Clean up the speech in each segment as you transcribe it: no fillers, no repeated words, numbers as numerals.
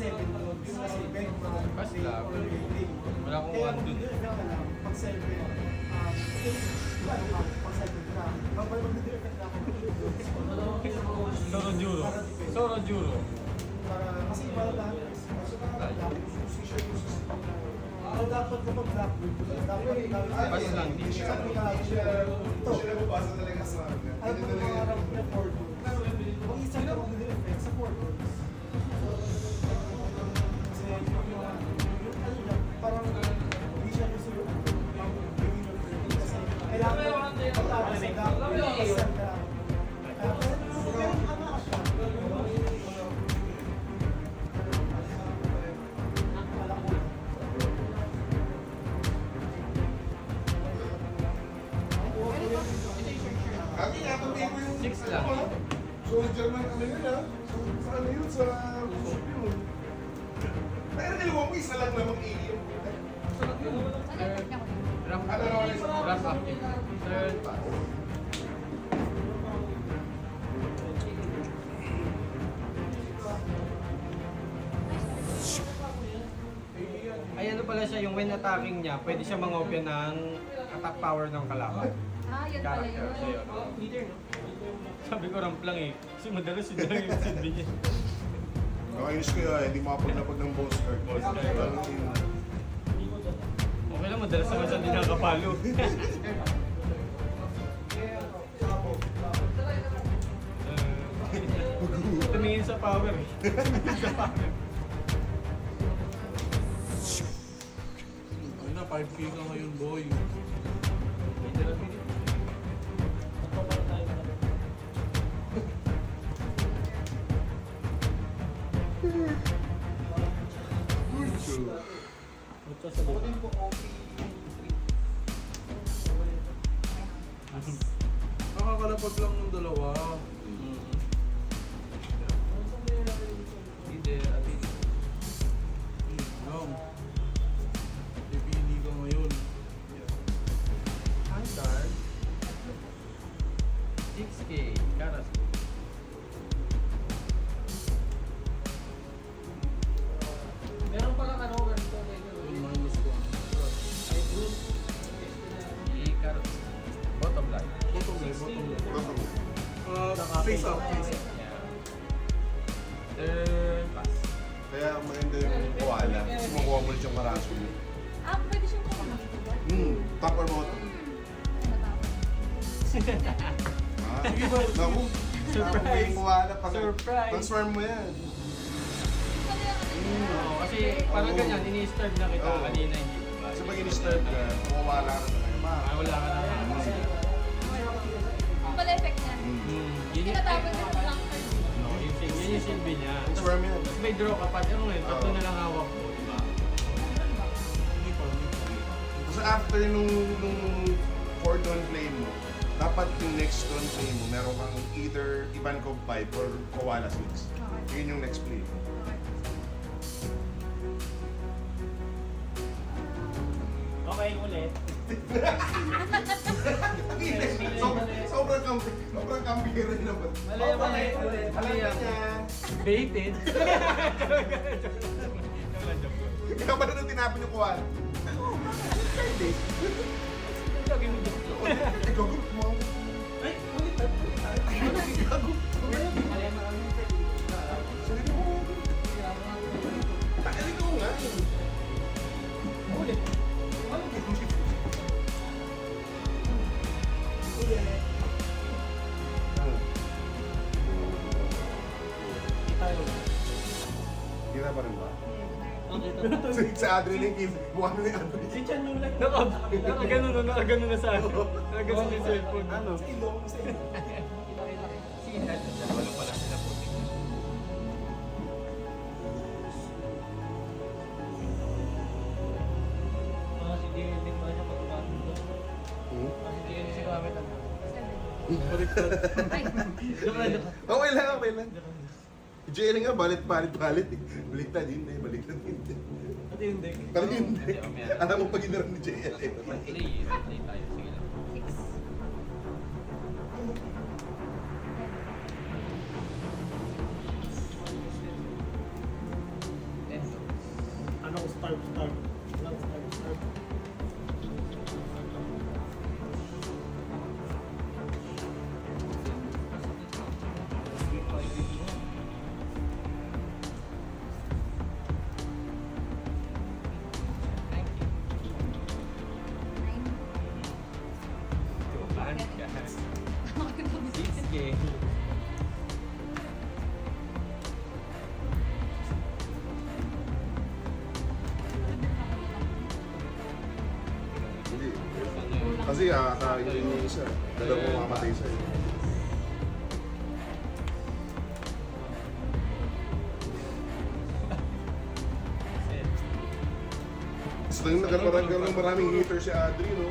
7 doon. Kasi event pa lang. Pas lang. Wala akong Kaya one kung dun. mag-direct ka lang, pag 7, diba ano ka, pag 7 ka, babay mag-direct ka ako. Soro Juro. Soro Juro. Para, kasi iba lang lahat. Pero dapat kapag blackboard, dapat Pas lang, di siya. ito. Sila bubasa talaga sa akin. Alam mo mga harap na 4 goals. Kung isa ka mag-direct sa 4 goals. Kasi yung ano niya, parang hindi siya gusto yung kasi kailangan pagtapos sa dapat kasi ka. Pero ano siya? Kami nga, tabi ko yung... 6 lang. Soldier man kami yun, ha? Sa ano yun, sa... Bishop yun. Pero niliwa mo, isa lang namang alien. Rough Ano naman yung... rough acting. Third pass. Ay ano pala siya, yung when attacking niya, pwede siya mang-open ng attack power ng kalaban. Ah, yun pala Character yun. siya yun. Sabi ko ramp lang eh. Kasi madalas yun lang yung silbi niya. Nakainis ko yun, hindi makapaglapag ng boss card. Okay lang, madalas naman siya hindi nakapalo. Tumingin sa power eh. Tumingin sa power. Ay na, 5K ka ngayon, boy. Nakakalapag lang ng dalawa. Hindi, ati. Lang. Pipili ka ngayon. Hunter. 6K. Karas. Meron palang ano, ganito, Yun, minus 1. Karas. Bottom line. Bottom left, bottom left. Face up, face up. Yeah. Third pass. Kaya maganda yung koala. Kasi makuha mo ulit yung karaso mo. Ah, pwede siyang kumakain. Top or bottom? Ah, Sige ba? naku. Tapos mo yung koala. Surprise. Transform mo yan. Oo, kasi parang ganyan, ini-start na kita Oo. kanina hindi. Kasi pag in-start ka, mawawala ka na talaga. Ah, wala ka na. Ang pala effect niya. Yun yung Tinatawag na ng flanker. no, yun yung silbi niya. Transform yan. Tapos may draw ka pa. Ano ngayon, tatlo Oo. na lang hawak mo, di ba? Hindi pa, hindi pa. Kasi after nung fourth on play mo, dapat yung next on play mo, meron kang either Ivankov 5 or Koala 6. Yun yung next play mo. Okay, ulit. Sobrang kambira naman. Mali, mali, ulit. Mali yan. Baited. Kaya ba na tinapin yung Koala? Lagi mo dito. Ikaw, mo. Ay, ulit. Sabi mo. Tagalin ko nga. Ulit. Kita pa rin ba? Okay, Sa adrenaline kill, mukha na yung adrenaline. si Chan yung like. Nakagano na sa akin. Nakagano yung cellphone. Ano? Sa ilong, sa ilong. Sinan. Wala pala sila puti. Mga si Dion din ba siya pag-umatin doon? Mga si Dion si Gamit ano? Baliktad. Joke lang, joke. Okay lang, okay lang. JL nga, balit. Baliktad, hindi. Baliktad, hindi. At hindi. Pero hindi. Alam mo pag inaram ni JL eh. Play tayo. Sige lang. Hindi. Kasi kakain yung isa. Dalawang mamatay sa'yo. Gusto yung nagkaroon ng maraming hater si Adri, no?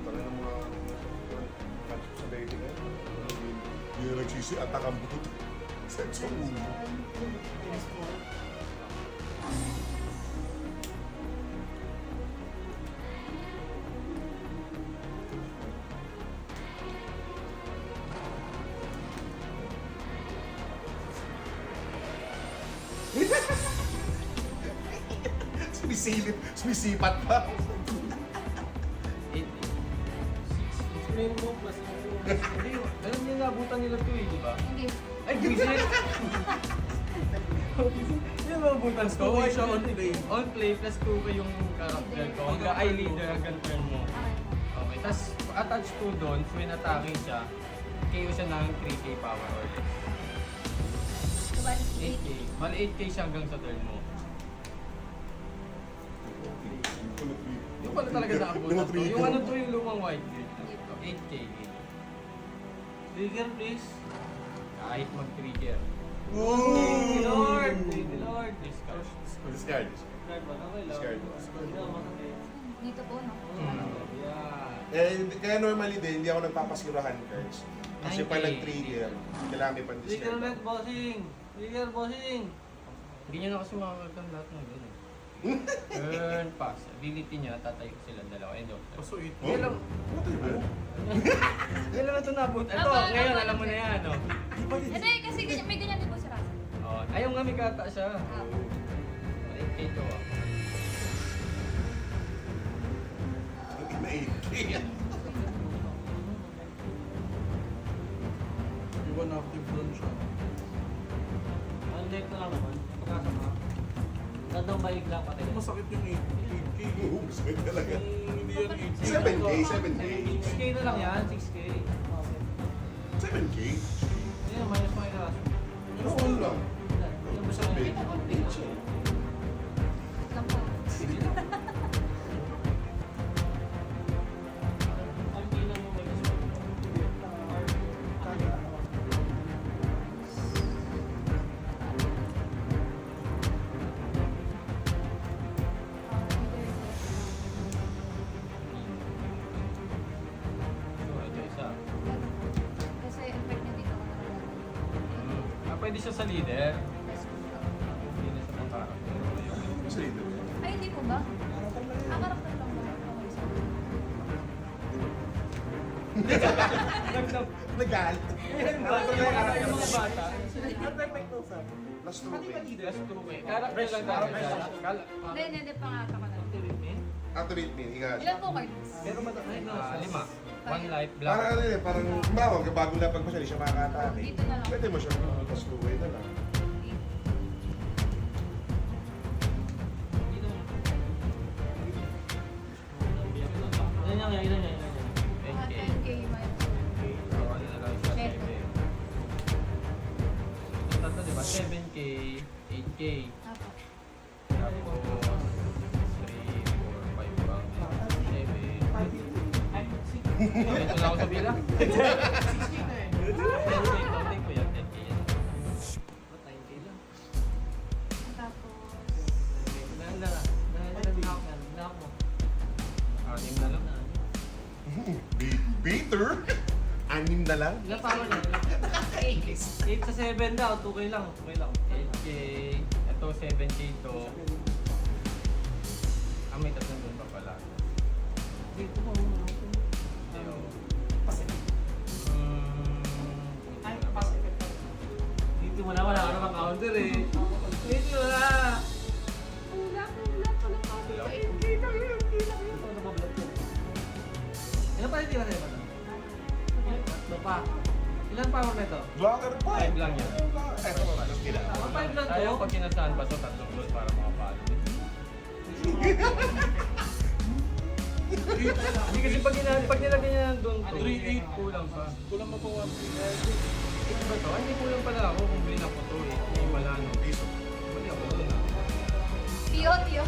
Parang ng mga sa dating eh. Hindi na nagsisi at nakabut. Set sa ulo. Sumisipat pa. Explain mo, mas Hindi, alam niyo naabutan nila to eh, di ba? Hindi. Ay, visit! Yung naabutan ko, Two-way siya on play. On play, plus 2 yung character ko. Hanggang eye leader hanggang turn mo. Okay. Okay, tapos attach ko doon, when attacking siya, KO siya ng 3k power or less. So, bali, 8k. Bali 8k siya hanggang sa turn mo. Yung pala talaga naabutan to. Yung ano to, yung lumang white grid. 8k. trigger please. Kahit mag-trigger. Thank you Lord! Thank you Lord! Discard. Discard. Discard ba? Okay lang. Discard. Hindi na masakit. dito po, no? Yeah. Kaya normally din, hindi ako nagpapaskurahan cards. Kasi pag 9K. nag-trigger, kailangan may Trigger pan-discard. ulit, bossing! Trigger, bossing! Hindi niya na kasi makakagam lahat ng gano'n. Turn pass. Ability niya, tatayo sila dalawa. End of turn. Kaso 8. Yan lang. What the hell? Yan lang ito nabot. Ito, Tama, ngayon tama. alam mo na yan. Oh. Hindi, kasi ganyan, may ganyan din po si Russell. Oh, ayaw nga may kata siya. Ah, 8k to ah. Ang ina 8K. Iwan active doon siya. Ang deck na lang naman. Pagkasama. Gandang balik lang pati. Masakit yung 8K. Oo, masakit talaga. Hindi yan 8K. 7K, 7K. 6k na lang yan, 6k. 7K? Hindi na, minus my last. Ano ko lang? Yung basta Sabi. lang po. Ang bilang mo may gusto. So, ito isa. Kasi effect niya dito. Pwede siya sa leader. Hindi na siya pang character. Sa leader. Ay, hindi po ba? Ah, karakter lang ba? Okay, sorry. Nagalit. Yung mga bata. Last 2K. Plus 2k. Character lang talaga siya. Hindi, hindi, pangata ko na. Activate me, higa Ilan siya. po cards? Pero matangay na. 5. One life, black. Parang ano yun, parang kumbawa, bago lapag pa siya, di siya makakatake. Dito na lang. Pwede mo siya plus 2K na lang. Ilan yan, ilan yan, ilan yan. 10k. 10k minus. Ano na lang siya, Ten. 7. Tatlo, diba? 7k, 8k. Apo. Tapos, 3, 4, 5 bang. 7. Ito na ako sa bila. 10k ko yan, 10k yan. Tapos, Anim na lang. Bitter? 6 na lang? Ilan tama niya? 8 sa 7 daw, 2k lang, 2k lang. 8k. Ito, 7k to. Ah, may tatlong doon pa pala. Dito mo. Pacific. Ay, Pacific. Dito mo na, wala ka namang counter eh. Dito mo na. Wala ka lang ako. Ano ba block yun? Ilan pa titira sa'yo ba ito? Tatlo pa. Ilan power na ito? Blocker 5 lang yan. Eto, tapos kailangan. Ang 5 lang Ayaw to. pag kinasaan pa to, 3 blows para makapalo. Hindi kasi pag nilagay niya doon to, 3-8. kulang pa. Kulang mo pa 1 Ito ba to? Ay, hindi kulang pala ako kung bilhin ako to eh. Hindi wala no. Piso. Mali ako doon ah. Tiyo, tiyo.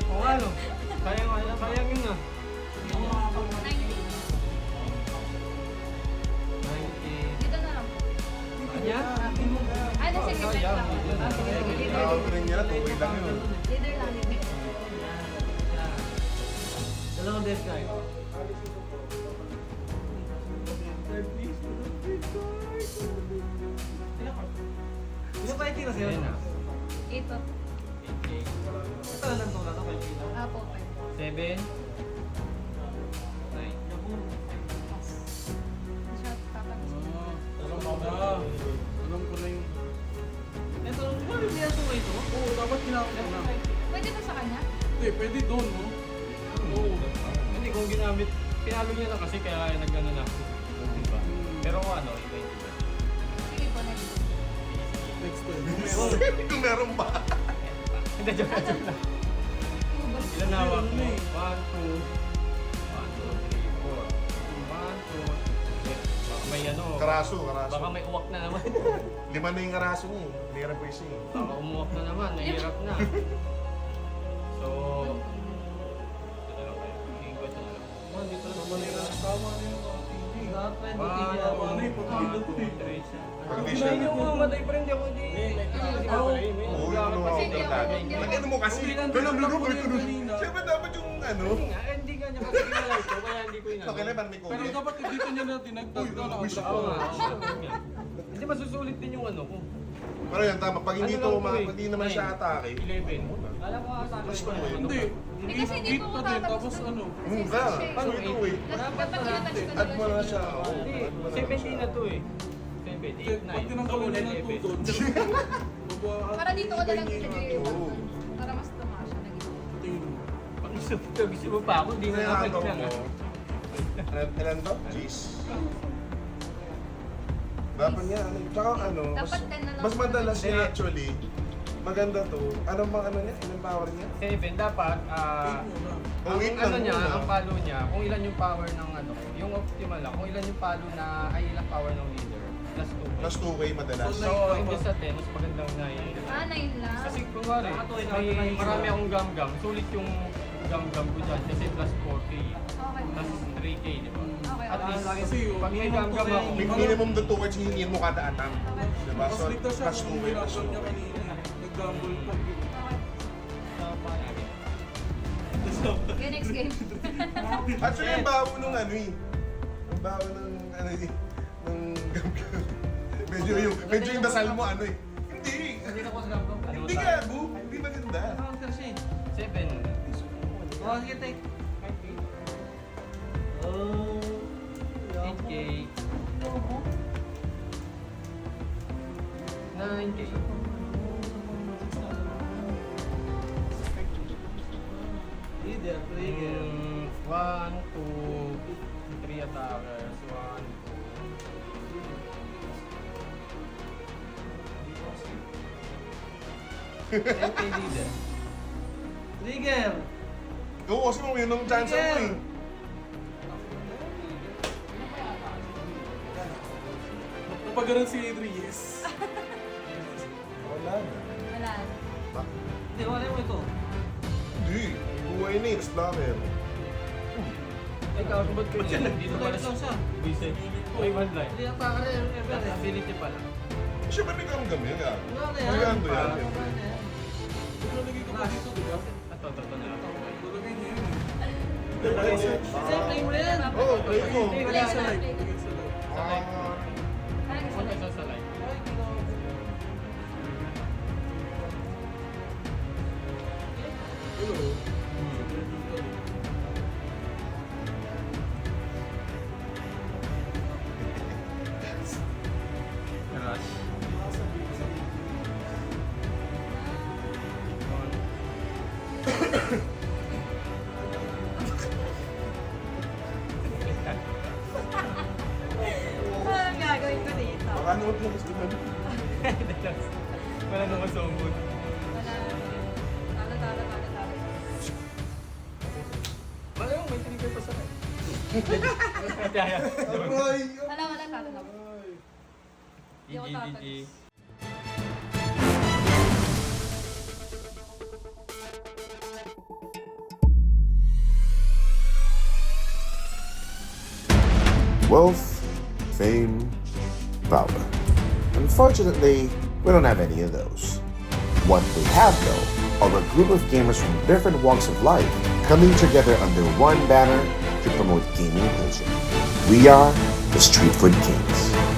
O ano? Sayang yun ah. 90. 90. Dito na lang po. Kanya? Ay, nasa gitna Sayang. lang. Ah, sige, sige. Leader. Counterin niya, tuloy lang yun. Leader lang, leader. Dalawang desk guy. Ilan pa titira sa'yo? Ayan ah. Ito. 8K. Ito lang to na to kay Pino. Apo, 5. 7. 9. Shot, tapas. Alam ko na. Alam ko na yung... Ito, wala niya ito ba ito? Oo, dapat kinakot ko na. Pwede to sa kanya? Hindi, pwede doon, no? Oo. Hindi kung ginamit, pinalo niya na kasi kaya nagano na ako. Diba? Pero kung ano, iba yung iba. Sige po, next. Next to. Kung meron pa. Hindi, joke lang. Ilan na hawak mo? 1, 2, 1, 2, 3, 4. 1, 2, 3. Baka may ano. Karaso. Baka may uwak na naman. 5 na yung karaso niya eh. Meron pa isa eh. Baka umuwak na naman, nahihirap na. So, ito na lang kayo. Hingin ko ito na lang. Dito lang. Tama na yung TV. Lahat na yung One, titira. Tama na yung pagkilot ko eh. 2, 3. Pag di siya. Hindi ako mamatay pa rin, hindi ako hindi. Oo, yun mo Kasi ako hindi ako- talaga. hindi ako- Nag-ano mo kasi. Ganun, kanina. Siyempre dapat yung ano. Hindi nga niya kasi kinala ito, kaya hindi ko inano. Okay na, parang may Pero comment. dapat dito niya na dinagdag ka na. wish Oo nga, oo nga. Hindi masusulit din yung ano ko. Pero yan, tama. Pag hindi Ano lang to eh? pag hindi naman siya atake. 11. Alam ko sa akin. Gusto mo Hindi. Eh, kasi hindi Hit po pa din, matatapos tapos na. ano. Ka. Paano ito eh? Dapat kinatouch ko Add mo na siya. Oo. Hindi, Add mo na 17 na to eh. 7, 8, 9. Pag tinanggalin niya ng 2 doon. Para dito ko na lang ilagay yung Oo. para mas tumaas siya. Naging Pag gusto mo pa ako, hindi na Kaya kapag ano na mo? nga. Ilan to? Jeez. Dapat nga, ano, tsaka ano, Dapat 10 na lang. mas madalas Hindi. niya actually, maganda to. Ano bang ano niya? Ilang power niya? 7, dapat, Oh, ang wait ano lang niya, muna. ang palo niya, kung ilan yung power ng ano, yung optimal lang, kung ilan yung palo na, ay ilang power ng leader, plus 2. Plus 2K madalas. So, imbes sa 10, mas magandang 9. 9 lang. Kasi kunwari, may marami akong gam-gam, sulit yung gam-gam ko dyan kasi plus 4K, Okay. plus 3K, di ba? Okay, At okay. least, Kasi yung pag may minimum gam-gam to ako, kay- Minimum the 2 words hihingin mo kada atang. Diba? Mas So, ligtas siya plus kung 2K, plus ginagawa niya 2K. kanina. Nag-gamble pa. Okay, next game. Actually, ang bawo nung ano eh. Ang bawo ng ano eh. Ng gam-gam. Medyo yung dasal mo ano eh. Hindi. Hindi na ko sa gambo. Hindi gago. Hindi maganda. Counter siya eh. 7. Oh, sige, take. Oh. 8K. 9K. Leader, trigger. 1, 2, 3 attackers. 1, 2. 10K leader. Trigger. Oo, kasi mo yun ang chance mo eh. Kapag ganun si Adri, yes. Wala na. Wala. Hindi, wala mo ito. Hindi. Buhay na eh. Tapos blocker. Ikaw, ba't ko niya? Dito pala Balik lang siya. Visit. May one line. Hindi, ang pakala yung ever eh. Ability pala. Siyempre may gam-gam yan. ah. Wala na yan. Maganda yan. Wala siyempre. na yan. Nalagay ka pa dito, di ba? Ito na lang. Nalagay niya yun eh. Kasi play mo na yan. Oo, play mo. Hindi, Play Sa na, live. play na. Lagay sa live. Sa live. Parang isa Wala lang. isa sa live. Hello. Paano huwag lang gusto namin? Wala nang masumod. Wala. Talo. Wala yung may trigger pa sa akin. Kaya. Aray! Wala, talo na. Hindi ako GG. tatalis. Wealth, fame, power. Unfortunately, we don't have any of those. What we have, though, are a group of gamers from different walks of life coming together under one banner to promote gaming culture. We are the Street Food Kings.